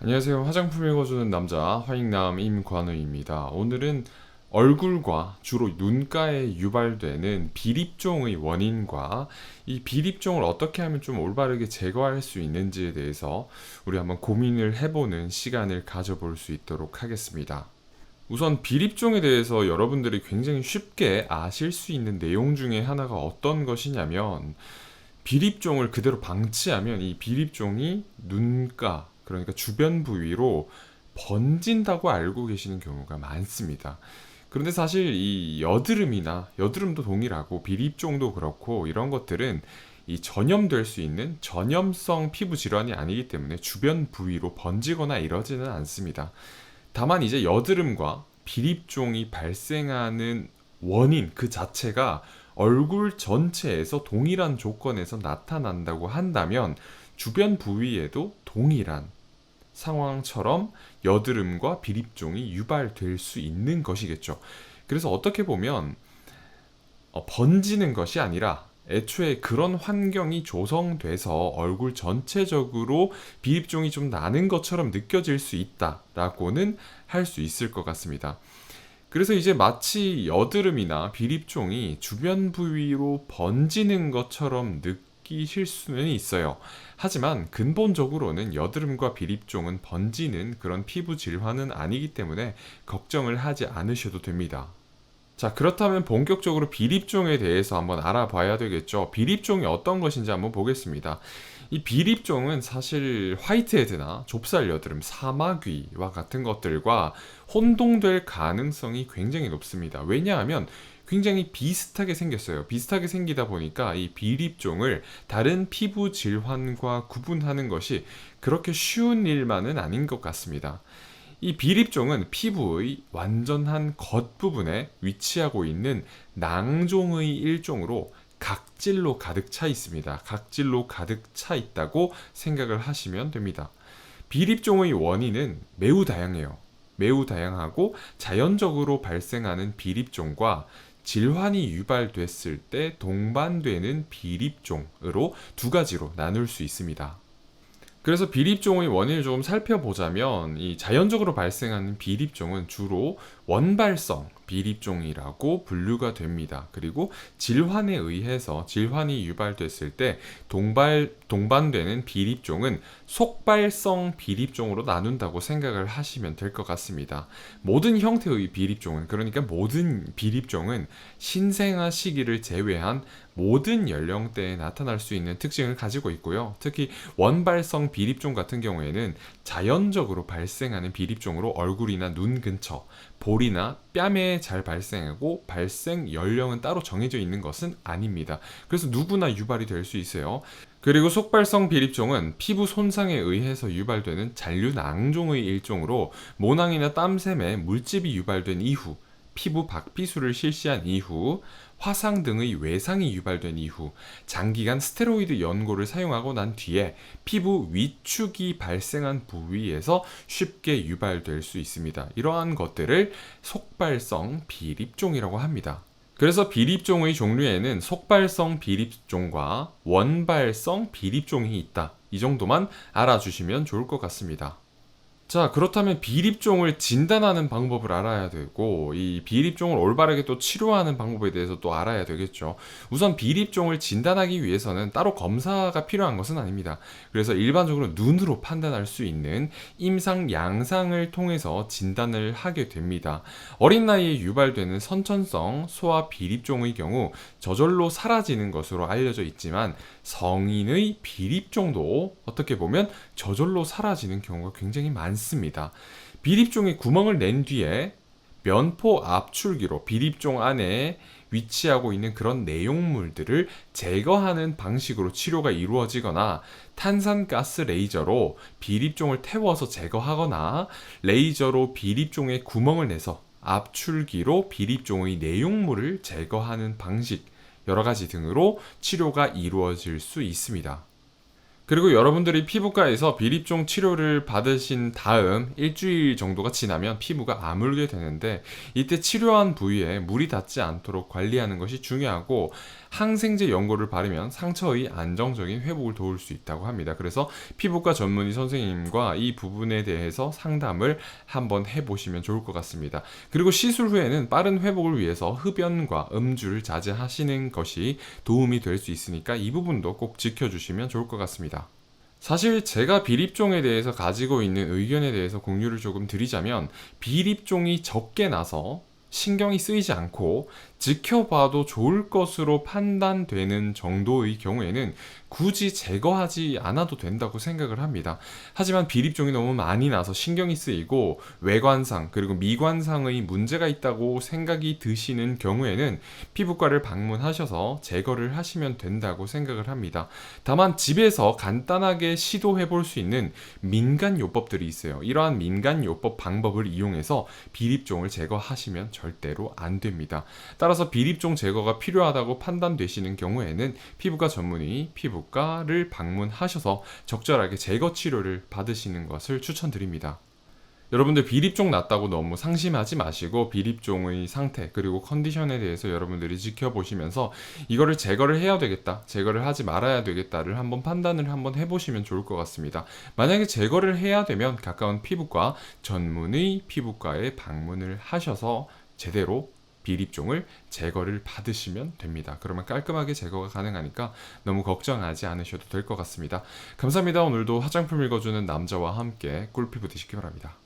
안녕하세요. 화장품 읽어주는 남자 화익남 임관우입니다. 오늘은 얼굴과 주로 눈가에 유발되는 비립종의 원인과 이 비립종을 어떻게 하면 좀 올바르게 제거할 수 있는지에 대해서 우리 한번 고민을 해보는 시간을 가져볼 수 있도록 하겠습니다. 우선 비립종에 대해서 여러분들이 굉장히 쉽게 아실 수 있는 내용 중에 하나가 어떤 것이냐면, 비립종을 그대로 방치하면 이 비립종이 눈가, 그러니까 주변 부위로 번진다고 알고 계시는 경우가 많습니다. 그런데 사실 이 여드름도 동일하고 비립종도 그렇고, 이런 것들은 이 전염될 수 있는 전염성 피부 질환이 아니기 때문에 주변 부위로 번지거나 이러지는 않습니다. 다만 이제 여드름과 비립종이 발생하는 원인 그 자체가 얼굴 전체에서 동일한 조건에서 나타난다고 한다면, 주변 부위에도 동일한 상황처럼 여드름과 비립종이 유발될 수 있는 것이겠죠. 그래서 어떻게 보면 번지는 것이 아니라 애초에 그런 환경이 조성돼서 얼굴 전체적으로 비립종이 좀 나는 것처럼 느껴질 수 있다라고는 할 수 있을 것 같습니다. 그래서 이제 마치 여드름이나 비립종이 주변 부위로 번지는 것처럼 느끼실 수는 있어요. 하지만 근본적으로는 여드름과 비립종은 번지는 그런 피부 질환은 아니기 때문에 걱정을 하지 않으셔도 됩니다. 자, 그렇다면 본격적으로 비립종에 대해서 한번 알아봐야 되겠죠. 비립종이 어떤 것인지 한번 보겠습니다. 이 비립종은 사실 화이트헤드나 좁쌀 여드름, 사마귀와 같은 것들과 혼동될 가능성이 굉장히 높습니다. 왜냐하면 굉장히 비슷하게 생겼어요. 비슷하게 생기다 보니까 이 비립종을 다른 피부 질환과 구분하는 것이 그렇게 쉬운 일만은 아닌 것 같습니다. 이 비립종은 피부의 완전한 겉부분에 위치하고 있는 낭종의 일종으로 각질로 가득 차 있습니다. 각질로 가득 차 있다고 생각을 하시면 됩니다. 비립종의 원인은 매우 다양해요. 매우 다양하고 자연적으로 발생하는 비립종과 질환이 유발됐을 때 동반되는 비립종으로 두 가지로 나눌 수 있습니다. 그래서 비립종의 원인을 조금 살펴보자면, 이 자연적으로 발생하는 비립종은 주로 원발성 비립종이라고 분류가 됩니다. 그리고 질환에 의해서 질환이 유발됐을 때 동반되는 비립종은 속발성 비립종으로 나눈다고 생각을 하시면 될 것 같습니다. 모든 형태의 비립종은, 그러니까 모든 비립종은 신생아 시기를 제외한 모든 연령대에 나타날 수 있는 특징을 가지고 있고요. 특히 원발성 비립종 같은 경우에는 자연적으로 발생하는 비립종으로 얼굴이나 눈 근처, 볼이나 뺨에 잘 발생하고 발생 연령은 따로 정해져 있는 것은 아닙니다. 그래서 누구나 유발이 될 수 있어요. 그리고 속발성 비립종은 피부 손상에 의해서 유발되는 잔류낭종의 일종으로 모낭이나 땀샘에 물집이 유발된 이후, 피부 박피술을 실시한 이후, 화상 등의 외상이 유발된 이후, 장기간 스테로이드 연고를 사용하고 난 뒤에 피부 위축이 발생한 부위에서 쉽게 유발될 수 있습니다. 이러한 것들을 속발성 비립종이라고 합니다. 그래서 비립종의 종류에는 속발성 비립종과 원발성 비립종이 있다. 이 정도만 알아주시면 좋을 것 같습니다. 자, 그렇다면 비립종을 진단하는 방법을 알아야 되고, 이 비립종을 올바르게 또 치료하는 방법에 대해서 또 알아야 되겠죠. 우선 비립종을 진단하기 위해서는 따로 검사가 필요한 것은 아닙니다. 그래서 일반적으로 눈으로 판단할 수 있는 임상 양상을 통해서 진단을 하게 됩니다. 어린 나이에 유발되는 선천성 소아 비립종의 경우 저절로 사라지는 것으로 알려져 있지만, 성인의 비립종도 어떻게 보면 저절로 사라지는 경우가 굉장히 많습니다. 비립종에 구멍을 낸 뒤에 면포 압출기로 비립종 안에 위치하고 있는 그런 내용물들을 제거하는 방식으로 치료가 이루어지거나, 탄산가스 레이저로 비립종을 태워서 제거하거나, 레이저로 비립종에 구멍을 내서 압출기로 비립종의 내용물을 제거하는 방식, 여러 가지 등으로 치료가 이루어질 수 있습니다. 그리고 여러분들이 피부과에서 비립종 치료를 받으신 다음 일주일 정도가 지나면 피부가 아물게 되는데, 이때 치료한 부위에 물이 닿지 않도록 관리하는 것이 중요하고, 항생제 연고를 바르면 상처의 안정적인 회복을 도울 수 있다고 합니다. 그래서 피부과 전문의 선생님과 이 부분에 대해서 상담을 한번 해보시면 좋을 것 같습니다. 그리고 시술 후에는 빠른 회복을 위해서 흡연과 음주를 자제하시는 것이 도움이 될 수 있으니까 이 부분도 꼭 지켜주시면 좋을 것 같습니다. 사실 제가 비립종에 대해서 가지고 있는 의견에 대해서 공유를 조금 드리자면, 비립종이 적게 나서 신경이 쓰이지 않고 지켜봐도 좋을 것으로 판단되는 정도의 경우에는 굳이 제거하지 않아도 된다고 생각을 합니다. 하지만 비립종이 너무 많이 나서 신경이 쓰이고 외관상 그리고 미관상의 문제가 있다고 생각이 드시는 경우에는 피부과를 방문하셔서 제거를 하시면 된다고 생각을 합니다. 다만 집에서 간단하게 시도해 볼 수 있는 민간요법들이 있어요. 이러한 민간요법 방법을 이용해서 비립종을 제거하시면 절대로 안 됩니다. 따라서 비립종 제거가 필요하다고 판단되시는 경우에는 피부과 전문의 피부과를 방문하셔서 적절하게 제거 치료를 받으시는 것을 추천드립니다. 여러분들 비립종 났다고 너무 상심하지 마시고 비립종의 상태 그리고 컨디션에 대해서 여러분들이 지켜보시면서 이거를 제거를 해야 되겠다, 제거를 하지 말아야 되겠다를 한번 판단을 한번 해보시면 좋을 것 같습니다. 만약에 제거를 해야 되면 가까운 피부과 전문의 피부과에 방문을 하셔서 제대로 비립종을 제거를 받으시면 됩니다. 그러면 깔끔하게 제거가 가능하니까 너무 걱정하지 않으셔도 될 것 같습니다. 감사합니다. 오늘도 화장품 읽어주는 남자와 함께 꿀피부 되시기 바랍니다.